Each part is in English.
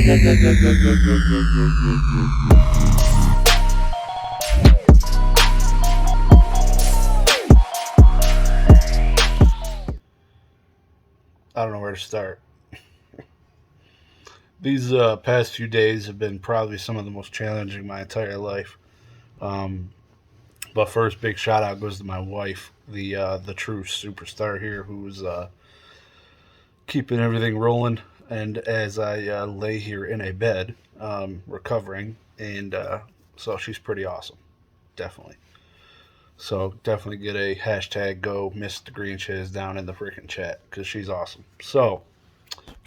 I don't know where to start. These past few days have been probably some of the most challenging of my entire life. Um, but first, big shout out goes to my wife, the true superstar here, who's keeping everything rolling. And as I lay here in a bed, recovering, and so she's pretty awesome, definitely. So definitely get a hashtag go Mr. Green Chiz down in the freaking chat because she's awesome. So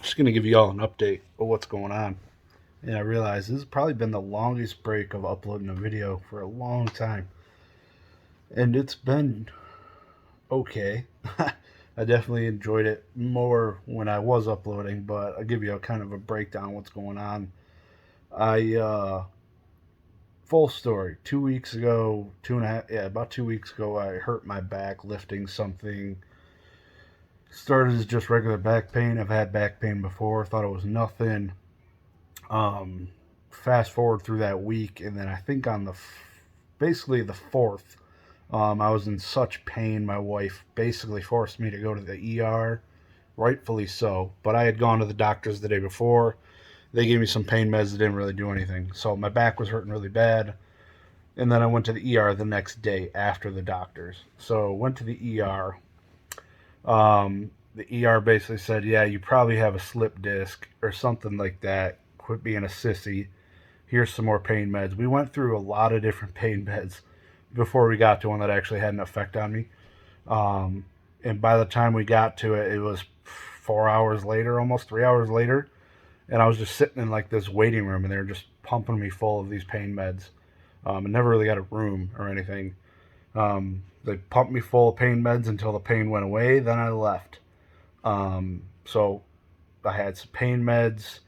just gonna give you all an update of what's going on. And I realize this has probably been the longest break of uploading a video for a long time. And it's been okay. I definitely enjoyed it more when I was uploading, but I'll give you a kind of a breakdown of what's going on. I, full story, 2 weeks ago, two and a half, yeah, about 2 weeks ago, I hurt my back lifting something. Started as just regular back pain. I've had back pain before, thought it was nothing. Um, Fast forward through that week, and then I think on basically the fourth, I was in such pain. My wife basically forced me to go to the ER, rightfully so. But I had gone to the doctors the day before. They gave me some pain meds that didn't really do anything. So my back was hurting really bad. And then I went to the ER the next day after the doctors. So went to the ER. The ER basically said, yeah, you probably have a slip disc or something like that. Quit being a sissy. Here's some more pain meds. We went through a lot of different pain meds before we got to one that actually had an effect on me. Um, and by the time we got to it, it was 4 hours later, almost 3 hours later. And I was just sitting in like this waiting room, and they were just pumping me full of these pain meds. And never really got a room or anything. They pumped me full of pain meds until the pain went away. Then I left. So I had some pain meds,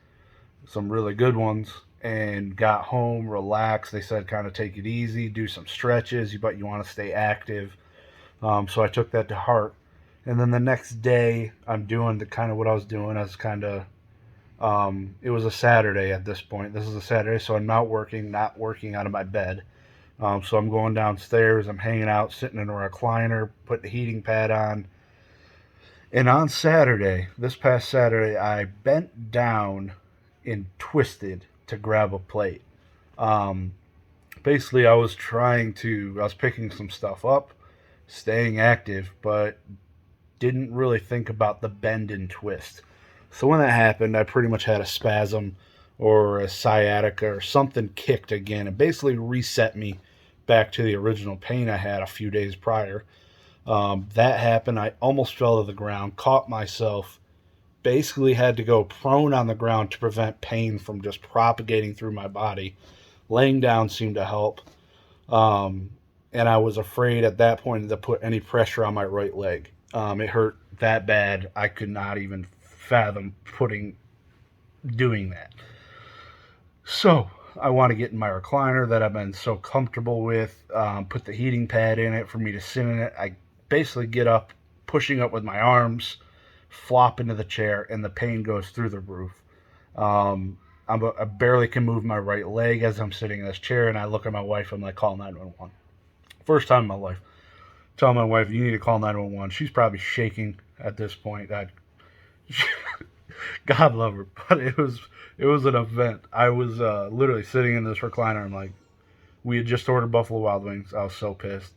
some really good ones, and got home, relaxed. They said kind of take it easy, do some stretches, but you want to stay active. So I took that to heart. And then the next day, I'm doing the kind of what I was doing. I was kind of, it was a Saturday at this point. This is a Saturday, so I'm not working out of my bed. So I'm going downstairs. I'm hanging out, sitting in a recliner, put the heating pad on. And on Saturday, this past Saturday, I bent down and twisted to grab a plate. Um, Basically, I was picking some stuff up, staying active, but didn't really think about the bend and twist. So when that happened, I pretty much had a spasm or a sciatica or something kicked again and basically reset me back to the original pain I had a few days prior. That happened. I almost fell to the ground, caught myself, basically had to go prone on the ground to prevent pain from just propagating through my body. Laying down seemed to help. Um, and I was afraid at that point to put any pressure on my right leg. It hurt that bad. I could not even fathom doing that. So I want to get in my recliner that I've been so comfortable with, put the heating pad in it for me to sit in it. I basically get up, pushing up with my arms, flop into the chair, and the pain goes through the roof. I barely can move my right leg as I'm sitting in this chair, and I look at my wife. I'm like, call 911. First time in my life. Tell my wife, you need to call 911. She's probably shaking at this point. God love her, but it was an event. I was literally sitting in this recliner. I'm like, we had just ordered Buffalo Wild Wings. I was so pissed.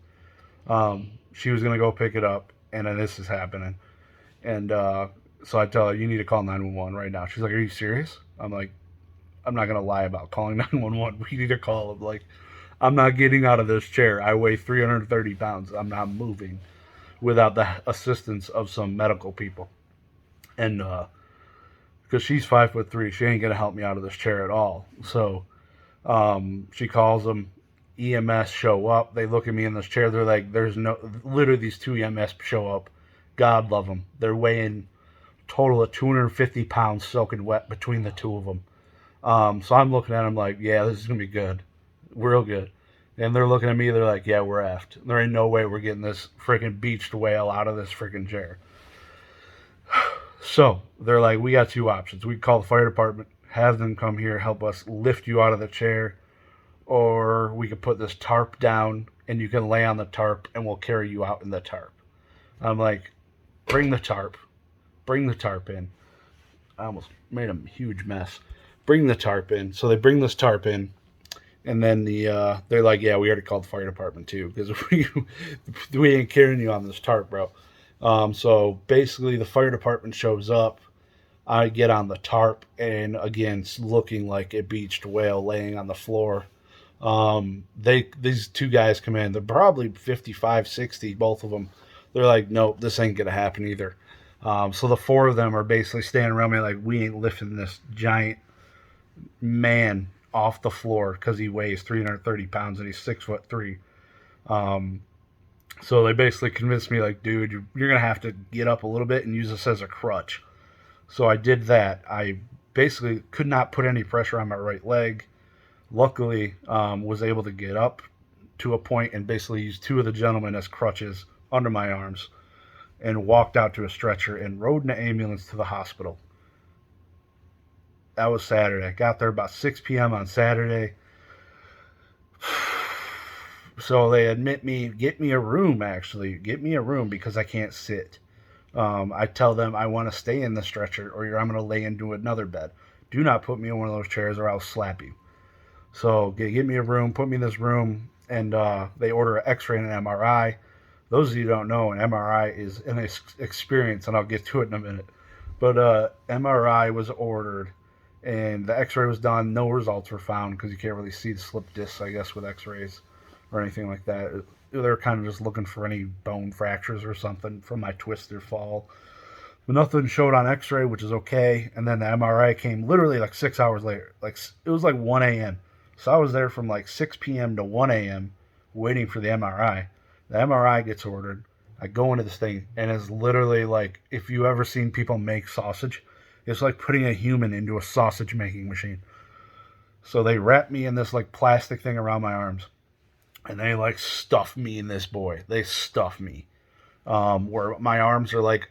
She was gonna go pick it up, and then this is happening. And so I tell her, you need to call 911 right now. She's like, are you serious? I'm like, I'm not gonna lie about calling 911. We need to call them. Like, I'm not getting out of this chair. I weigh 330 pounds. I'm not moving without the assistance of some medical people. And because she's 5'3", she ain't gonna help me out of this chair at all. So she calls them. EMS show up. They look at me in this chair. They're like, "There's no." Literally, these two EMS show up. God love them. They're weighing total of 250 pounds soaking wet between the two of them. So I'm looking at them like, "Yeah, this is gonna be good, real good." And they're looking at me. They're like, "Yeah, we're effed. There ain't no way we're getting this freaking beached whale out of this freaking chair." So they're like, "We got two options. We can call the fire department, have them come here, help us lift you out of the chair, or we could put this tarp down and you can lay on the tarp and we'll carry you out in the tarp. I'm like, bring the tarp. Bring the tarp in. I almost made a huge mess. Bring the tarp in. So they bring this tarp in, and then they're like, yeah, we already called the fire department too because we ain't carrying you on this tarp, bro. So basically, the fire department shows up. I get on the tarp, and again, it's looking like a beached whale laying on the floor. These two guys come in. They're probably 55, 60, both of them. They're like, nope, this ain't gonna happen either. So the four of them are basically standing around me like, we ain't lifting this giant man off the floor because he weighs 330 pounds and he's 6'3". So they basically convinced me like, dude, you're gonna have to get up a little bit and use this as a crutch. So I did that. I basically could not put any pressure on my right leg. Luckily, was able to get up to a point and basically use two of the gentlemen as crutches under my arms and walked out to a stretcher and rode in an ambulance to the hospital. That was Saturday. I got there about 6 p.m. on Saturday. So they admit me, get me a room because I can't sit. I tell them I want to stay in the stretcher or I'm going to lay into another bed. Do not put me in one of those chairs or I'll slap you. So get me a room, put me in this room, and they order an x-ray and an MRI. Those of you who don't know, an MRI is an experience, and I'll get to it in a minute. But MRI was ordered, and the x-ray was done. No results were found because you can't really see the slip discs, I guess, with x-rays or anything like that. They're kind of just looking for any bone fractures or something from my twist or fall. But nothing showed on x-ray, which is okay. And then the MRI came literally like 6 hours later. Like it was like 1 a.m. So I was there from like 6 p.m. to 1 a.m. waiting for the MRI. The MRI gets ordered. I go into this thing, and it's literally like, if you ever seen people make sausage, it's like putting a human into a sausage making machine. So they wrap me in this like plastic thing around my arms, and they like stuff me in this boy. They stuff me, where my arms are like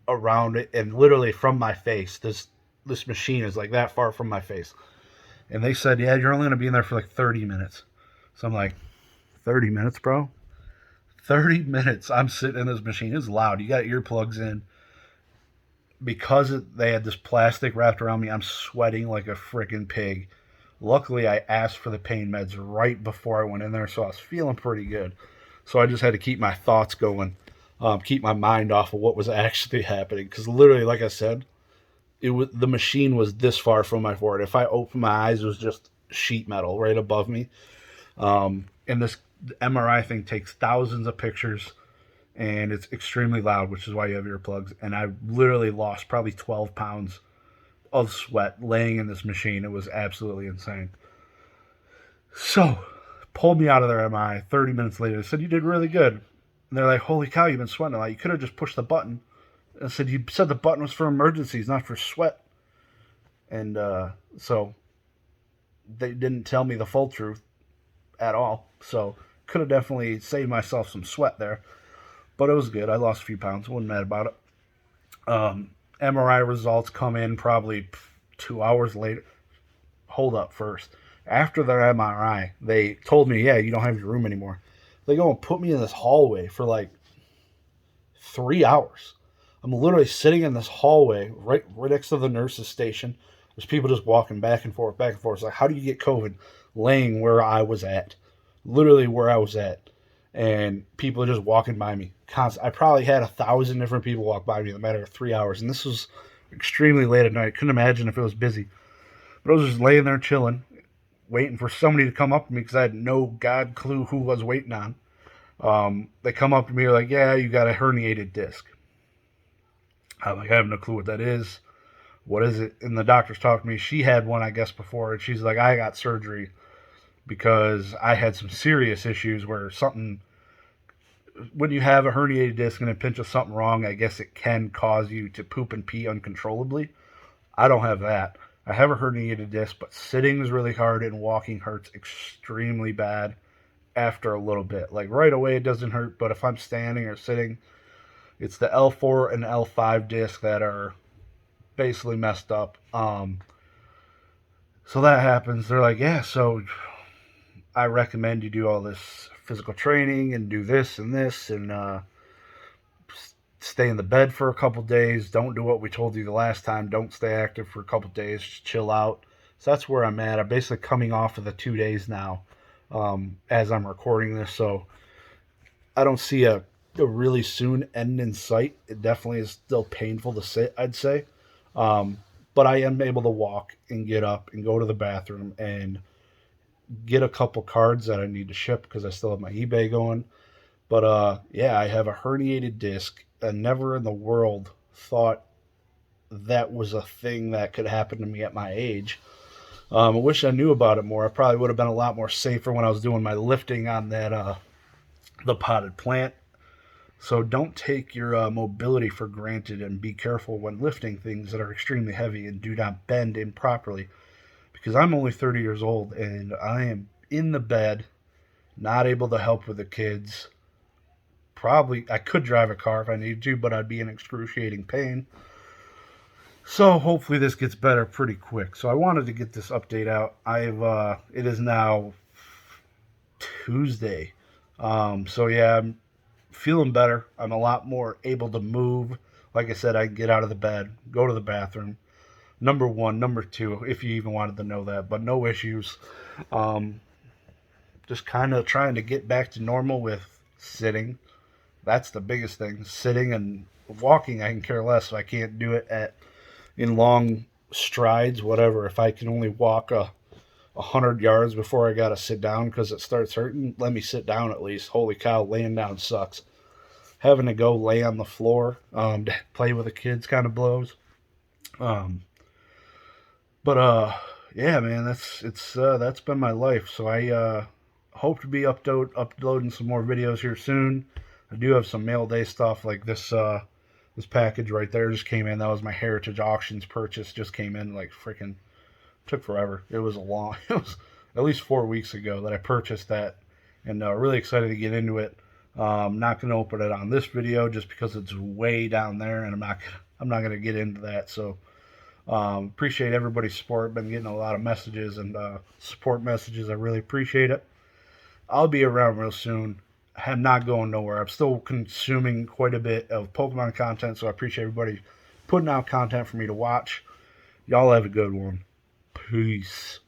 around it, and literally from my face, this machine is like that far from my face. And they said, yeah, you're only going to be in there for like 30 minutes. So I'm like, 30 minutes, bro? 30 minutes I'm sitting in this machine. It's loud. You got earplugs in. Because they had this plastic wrapped around me, I'm sweating like a freaking pig. Luckily, I asked for the pain meds right before I went in there, so I was feeling pretty good. So I just had to keep my thoughts going, keep my mind off of what was actually happening. Because literally, like I said, the machine was this far from my forehead. If I opened my eyes, it was just sheet metal right above me. And this MRI thing takes thousands of pictures, and it's extremely loud, which is why you have earplugs. And I literally lost probably 12 pounds of sweat laying in this machine. It was absolutely insane. So, pulled me out of their MRI 30 minutes later. They said, you did really good. And they're like, holy cow, you've been sweating a lot. You could have just pushed the button. I said, you said the button was for emergencies, not for sweat. And so they didn't tell me the full truth at all. So could have definitely saved myself some sweat there. But it was good. I lost a few pounds. Wasn't mad about it. MRI results come in probably 2 hours later. Hold up first. After their MRI, they told me, yeah, you don't have your room anymore. They go and put me in this hallway for like 3 hours. I'm literally sitting in this hallway right next to the nurse's station. There's people just walking back and forth, back and forth. It's like, how do you get COVID? Laying where I was at. Literally where I was at. And people are just walking by me. I probably had 1,000 different people walk by me in a matter of 3 hours. And this was extremely late at night. Couldn't imagine if it was busy. But I was just laying there chilling, waiting for somebody to come up to me because I had no god clue who I was waiting on. They come up to me like, yeah, you got a herniated disc. I'm like, I have no clue what that is. What is it? And the doctor's talking to me. She had one, I guess, before. And she's like, I got surgery because I had some serious issues where something, when you have a herniated disc and it pinches something wrong, I guess it can cause you to poop and pee uncontrollably. I don't have that. I have a herniated disc, but sitting is really hard and walking hurts extremely bad after a little bit. Like right away it doesn't hurt, but if I'm standing or sitting, it's the L4 and L5 disc that are basically messed up. So that happens. They're like, yeah, so I recommend you do all this physical training and do this and stay in the bed for a couple days. Don't do what we told you the last time. Don't stay active for a couple days. Just chill out. So that's where I'm at. I'm basically coming off of the 2 days now as I'm recording this. So I don't see a really soon end in sight. It definitely is still painful to sit, I'd say. But I am able to walk and get up and go to the bathroom and get a couple cards that I need to ship because I still have my eBay going. But yeah, I have a herniated disc. I never in the world thought that was a thing that could happen to me at my age. I wish I knew about it more. I probably would have been a lot more safer when I was doing my lifting on that the potted plant. So don't take your mobility for granted and be careful when lifting things that are extremely heavy and do not bend improperly. Because I'm only 30 years old and I am in the bed, not able to help with the kids. Probably I could drive a car if I needed to, but I'd be in excruciating pain. So hopefully this gets better pretty quick. So I wanted to get this update out. It is now Tuesday. So yeah, I'm feeling better. I'm a lot more able to move. Like I said, I can get out of the bed, go to the bathroom. Number one, number two, if you even wanted to know that, but no issues. Um, just kind of trying to get back to normal with sitting. That's the biggest thing. Sitting and walking, I can care less. I can't do it in long strides, whatever. If I can only walk 100 yards before I gotta sit down because it starts hurting, let me sit down at least. Holy cow, laying down sucks. Having to go lay on the floor to play with the kids kind of blows. Um, but yeah, man, that's been my life. So I hope to be uploading some more videos here soon. I do have some mail day stuff like this package right there just came in. That was my Heritage Auctions purchase. Just came in like freaking took forever. It was it was at least 4 weeks ago that I purchased that, and really excited to get into it. Not going to open it on this video just because it's way down there, and I'm not gonna get into that. So appreciate everybody's support. Been getting a lot of messages and support messages. I really appreciate it. I'll be around real soon. I'm not going nowhere. I'm still consuming quite a bit of Pokemon content, so I appreciate everybody putting out content for me to watch. Y'all have a good one. Peace.